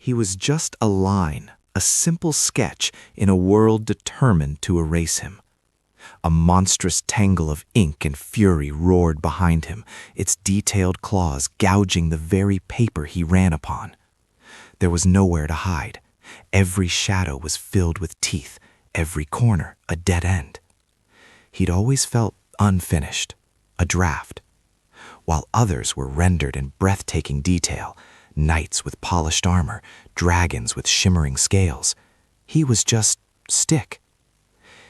He was just a line, a simple sketch in a world determined to erase him. A monstrous tangle of ink and fury roared behind him, its detailed claws gouging the very paper he ran upon. There was nowhere to hide. Every shadow was filled with teeth, every corner a dead end. He'd always felt unfinished, a draft. While others were rendered in breathtaking detail, knights with polished armor, dragons with shimmering scales, he was just stick.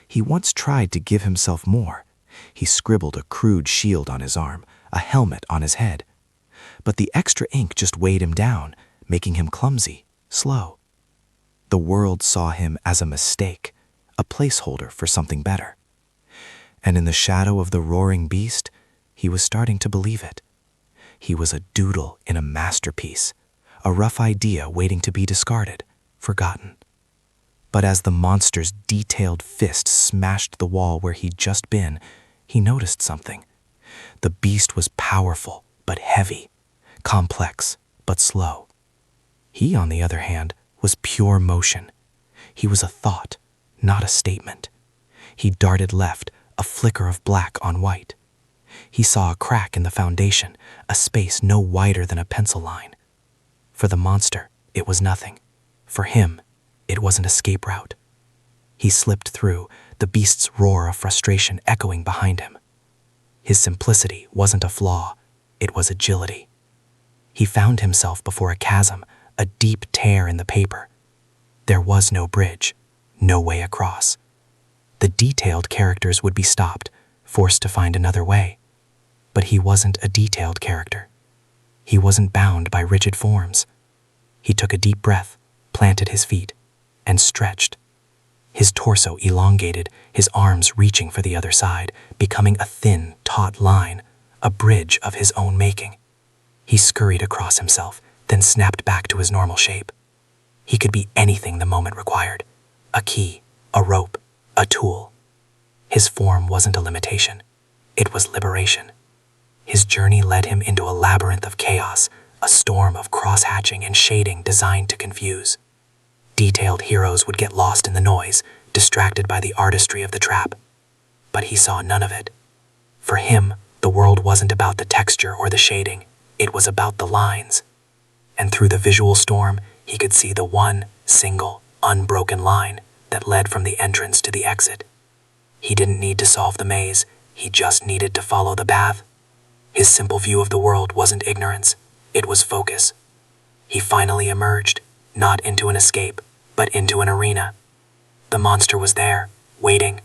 He once tried to give himself more. He scribbled a crude shield on his arm, a helmet on his head. But the extra ink just weighed him down, making him clumsy, slow. The world saw him as a mistake, a placeholder for something better. And in the shadow of the roaring beast, he was starting to believe it. He was a doodle in a masterpiece, a rough idea waiting to be discarded, forgotten. But as the monster's detailed fist smashed the wall where he'd just been, he noticed something. The beast was powerful but heavy, complex but slow. He, on the other hand, was pure motion. He was a thought, not a statement. He darted left, a flicker of black on white. He saw a crack in the foundation, a space no wider than a pencil line. For the monster, it was nothing. For him, it was an escape route. He slipped through, the beast's roar of frustration echoing behind him. His simplicity wasn't a flaw, it was agility. He found himself before a chasm, a deep tear in the paper. There was no bridge, no way across. The detailed characters would be stopped, forced to find another way. But he wasn't a detailed character. He wasn't bound by rigid forms. He took a deep breath, planted his feet, and stretched. His torso elongated, his arms reaching for the other side, becoming a thin, taut line, a bridge of his own making. He scurried across himself, then snapped back to his normal shape. He could be anything the moment required. A key, a rope, a tool. His form wasn't a limitation. It was liberation. His journey led him into a labyrinth of chaos, a storm of cross-hatching and shading designed to confuse. Detailed heroes would get lost in the noise, distracted by the artistry of the trap. But he saw none of it. For him, the world wasn't about the texture or the shading. It was about the lines. And through the visual storm, he could see the one, single, unbroken line that led from the entrance to the exit. He didn't need to solve the maze, he just needed to follow the path. His simple view of the world wasn't ignorance, it was focus. He finally emerged, not into an escape, but into an arena. The monster was there, waiting.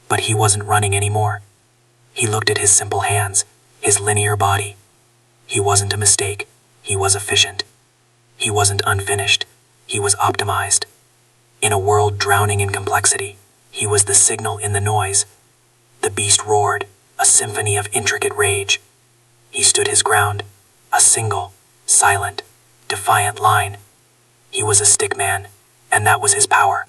But he wasn't running anymore. He looked at his simple hands, his linear body. He wasn't a mistake, he was efficient. He wasn't unfinished, he was optimized. In a world drowning in complexity, he was the signal in the noise. The beast roared, a symphony of intricate rage. He stood his ground, a single, silent, defiant line. He was a stickman, and that was his power.